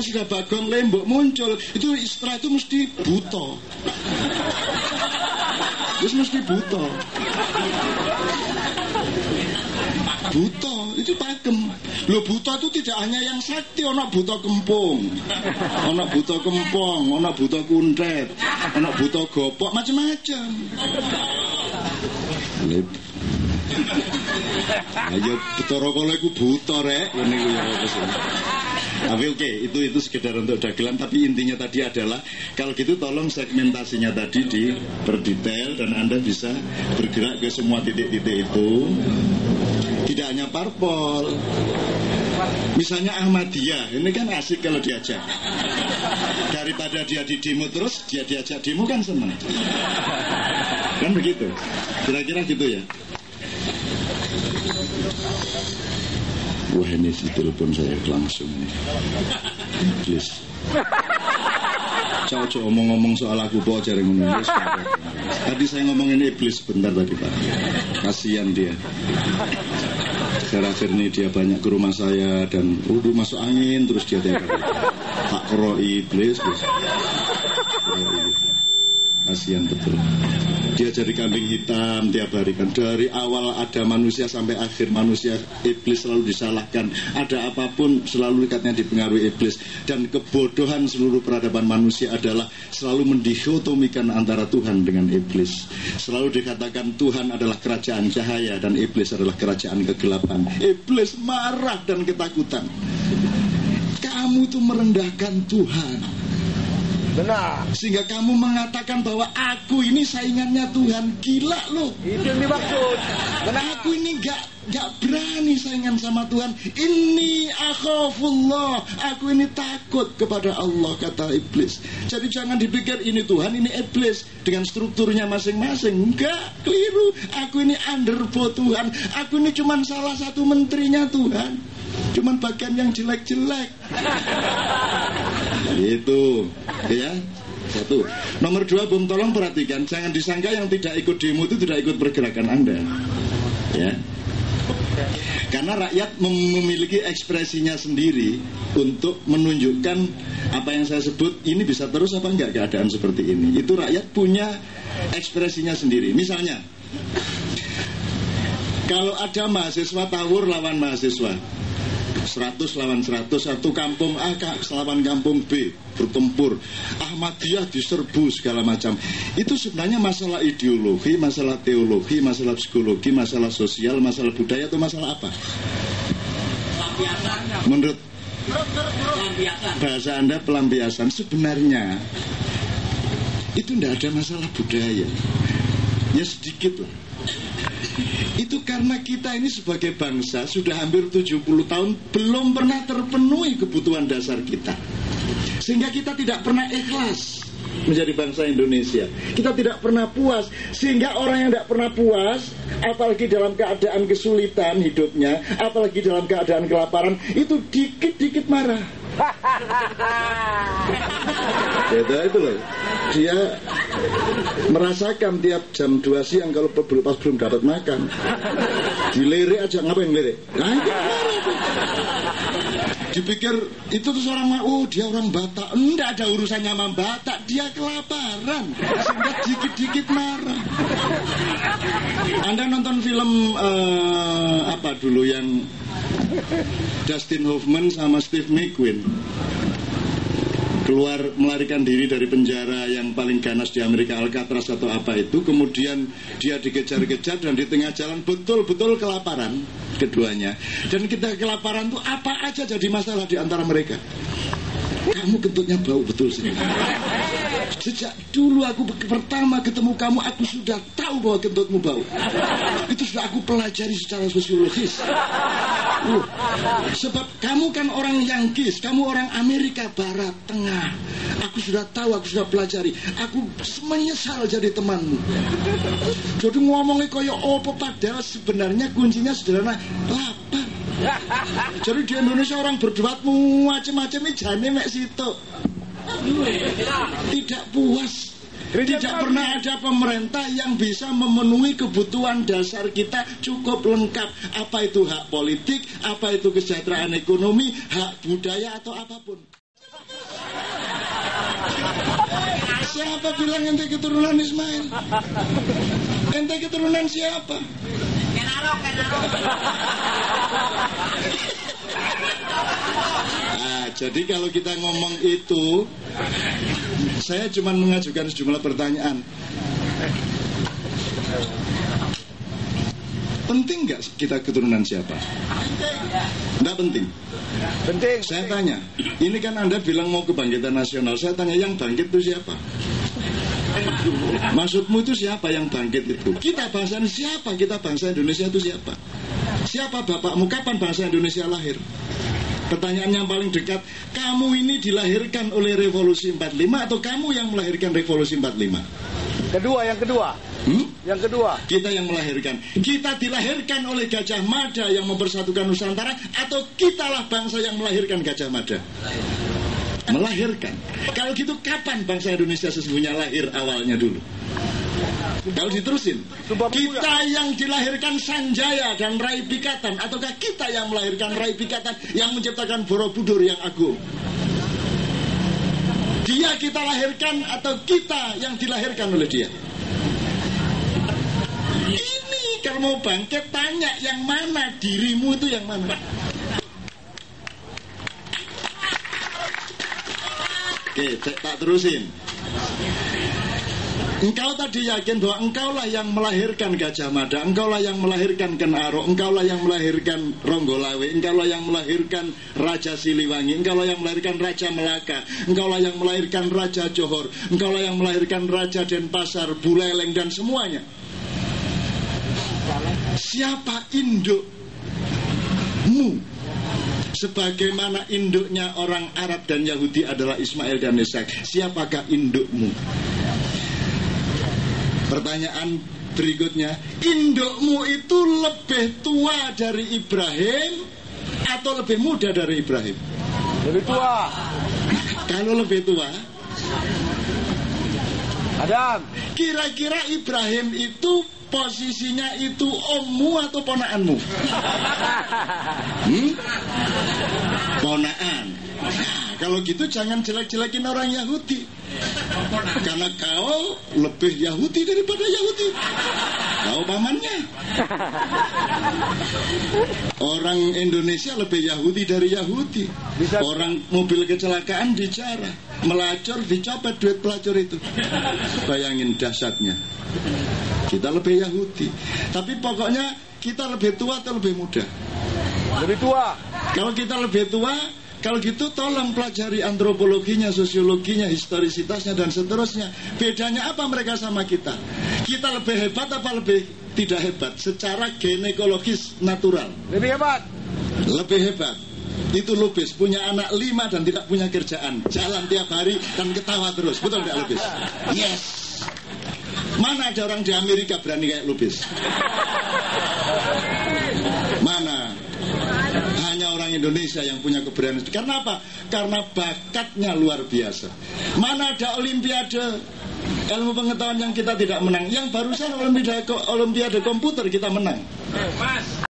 pas sudah Bagong Lembok muncul, itu setelah itu mesti buta. Terus mesti buta. Buta itu pakem. Loh, buta itu tidak hanya yang sakti, ana buta kempung, ana buta kempong, ana buta kuntet, ana buta gopok, macam-macam. Ayo betara kala iku buta rek, ngene iku ya wis. Tapi oke, itu sekedar untuk dagelan. Tapi intinya tadi adalah kalau gitu tolong segmentasinya tadi diperdetail dan Anda bisa bergerak ke semua titik-titik itu. Tidak hanya parpol. Misalnya Ahmadiyah, ini kan asik kalau diajak. Daripada dia di demo terus, dia diajak demo kan senang. Kan begitu. Kira-kira gitu ya. Wah, ini si telepon saya langsung ini. Please. Cocok ngomong-ngomong soal aku bawa jaring menulis. Tadi saya ngomongin iblis sebentar tadi Pak. Kasihan dia. Akhir-akhir ini dia banyak ke rumah saya dan udah masuk angin terus dia tiap hari. Pak Kero iblis. Kasihan betul. Dia jadi kambing hitam tiap hari kan. Dari awal ada manusia sampai akhir manusia, iblis selalu disalahkan. Ada apapun selalu dekatnya dipengaruhi iblis. Dan kebodohan seluruh peradaban manusia adalah selalu mendikotomikan antara Tuhan dengan iblis. Selalu dikatakan Tuhan adalah kerajaan cahaya dan iblis adalah kerajaan kegelapan. Iblis marah dan ketakutan. Kamu tuh merendahkan Tuhan. Benar. Sehingga kamu mengatakan bahwa aku ini saingannya Tuhan. Gila lo. Itu yang dimaksud. Karena aku ini gak berani saingan sama Tuhan. Inni akhafullah. Aku ini takut kepada Allah, kata iblis. Jadi jangan dipikir ini Tuhan, ini iblis dengan strukturnya masing-masing. Enggak, keliru. Aku ini underbo Tuhan. Aku ini cuma salah satu menterinya Tuhan. Cuman bagian yang jelek-jelek. Itu ya. Satu. Nomor dua, Bung, tolong perhatikan, jangan disangka yang tidak ikut demo itu tidak ikut pergerakan Anda. Ya. Karena rakyat memiliki ekspresinya sendiri untuk menunjukkan apa yang saya sebut, ini bisa terus apa enggak keadaan seperti ini. Itu rakyat punya ekspresinya sendiri. Misalnya, kalau ada mahasiswa tawur lawan mahasiswa, 100 lawan 100, satu kampung A lawan kampung B bertempur, Ahmadiyah diserbu segala macam. Itu sebenarnya masalah ideologi, masalah teologi, masalah psikologi, masalah sosial, masalah budaya, atau masalah apa? Menurut bahasa Anda pelampiasan. Sebenarnya itu tidak ada masalah budaya, ya sedikit lah. Itu karena kita ini sebagai bangsa sudah hampir 70 tahun belum pernah terpenuhi kebutuhan dasar kita. Sehingga kita tidak pernah ikhlas menjadi bangsa Indonesia. Kita tidak pernah puas. Sehingga orang yang tidak pernah puas, apalagi dalam keadaan kesulitan hidupnya, apalagi dalam keadaan kelaparan, itu dikit-dikit marah. Itu loh. Dia merasakan tiap jam 2 siang kalau pas belum dapat makan, dilirik aja. Ngapain lirik? Nah, itu dipikir itu tuh orang, oh dia orang Batak. Enggak ada urusannya sama Batak, dia kelaparan sehingga dikit-dikit marah. Anda nonton film apa dulu yang Dustin Hoffman sama Steve McQueen keluar melarikan diri dari penjara yang paling ganas di Amerika, Alcatraz atau apa itu. Kemudian dia dikejar-kejar dan di tengah jalan betul-betul kelaparan keduanya. Dan kita kelaparan itu apa aja jadi masalah di antara mereka. Kamu kentutnya bau betul sih. Sejak dulu aku pertama ketemu kamu, aku sudah tahu bahwa kentutmu bau. Itu sudah aku pelajari secara sosiologis. Sebab kamu kan orang Yankees, kamu orang Amerika Barat Tengah. Aku sudah tahu, aku sudah pelajari. Aku menyesal jadi temanmu. Jadi ngomongnya kaya apa, padahal sebenarnya kuncinya sederhana, lapar. Jadi di Indonesia orang berdebat macam-macam, jane mek situ. Tidak puas. Tidak pernah ada pemerintah yang bisa memenuhi kebutuhan dasar kita cukup lengkap. Apa itu hak politik, apa itu kesejahteraan ekonomi, hak budaya atau apapun. Siapa bilang ente keturunan Ismail? Ente keturunan siapa? Kenaro. Nah, jadi kalau kita ngomong itu, saya cuma mengajukan sejumlah pertanyaan. Penting nggak kita keturunan siapa? Nggak penting. Penting. Saya tanya, ini kan Anda bilang mau kebangkitan nasional. Saya tanya, yang bangkit itu siapa? Maksudmu itu siapa yang bangkit itu? Kita bangsa siapa? Kita bangsa Indonesia itu siapa? Siapa bapakmu? Kapan bangsa Indonesia lahir? Pertanyaan yang paling dekat, kamu ini dilahirkan oleh revolusi 45 atau kamu yang melahirkan revolusi 45? Yang kedua. Yang kedua. Kita yang melahirkan. Kita dilahirkan oleh Gajah Mada yang mempersatukan Nusantara, atau kitalah bangsa yang melahirkan Gajah Mada? Melahirkan. Kalau gitu kapan bangsa Indonesia sesungguhnya lahir awalnya dulu? Kalau diterusin, kita yang dilahirkan Sanjaya dan Rai Pikatan, ataukah kita yang melahirkan Rai Pikatan yang menciptakan Borobudur yang agung? Dia kita lahirkan atau kita yang dilahirkan oleh dia? Ini kalau mau bangkit tanya yang mana, dirimu itu yang mana? Oke, tak terusin. Engkau tadi yakin bahwa engkaulah yang melahirkan Gajah Mada, engkaulah yang melahirkan Ken Arok, engkaulah yang melahirkan Ronggolawe, engkaulah yang melahirkan Raja Siliwangi, engkaulah yang melahirkan Raja Melaka, engkaulah yang melahirkan Raja Johor, engkaulah yang melahirkan Raja Denpasar, Buleleng dan semuanya. Siapa indukmu? Sebagaimana induknya orang Arab dan Yahudi adalah Ismail dan Ishak, siapakah indukmu? Pertanyaan berikutnya, indukmu itu lebih tua dari Ibrahim atau lebih muda dari Ibrahim? Lebih tua. Kalau lebih tua, Adam. Kira-kira Ibrahim itu posisinya itu ommu atau ponaanmu? Ponaan. Nah, kalau gitu jangan jelek-jelekin orang Yahudi, karena kau lebih Yahudi daripada Yahudi. Kau pamannya. Orang Indonesia lebih Yahudi dari Yahudi. Orang mobil kecelakaan dijarah, melacur dicopet duit pelacur itu. Bayangin dahsyatnya. Kita lebih Yahudi. Tapi pokoknya kita lebih tua atau lebih muda? Lebih tua. Kalau kita lebih tua, kalau gitu tolong pelajari antropologinya, sosiologinya, historisitasnya dan seterusnya. Bedanya apa mereka sama kita? Kita lebih hebat apa lebih tidak hebat? Secara ginekologis natural. Lebih hebat. Lebih hebat. Itu Lubis, punya anak 5 dan tidak punya kerjaan, jalan tiap hari dan ketawa terus. Betul tidak Lubis? Yes. Mana ada orang di Amerika berani kayak Lubis? Mana? Hanya orang Indonesia yang punya keberanian. Karena apa? Karena bakatnya luar biasa. Mana ada olimpiade ilmu pengetahuan yang kita tidak menang? Yang barusan olimpiade komputer kita menang.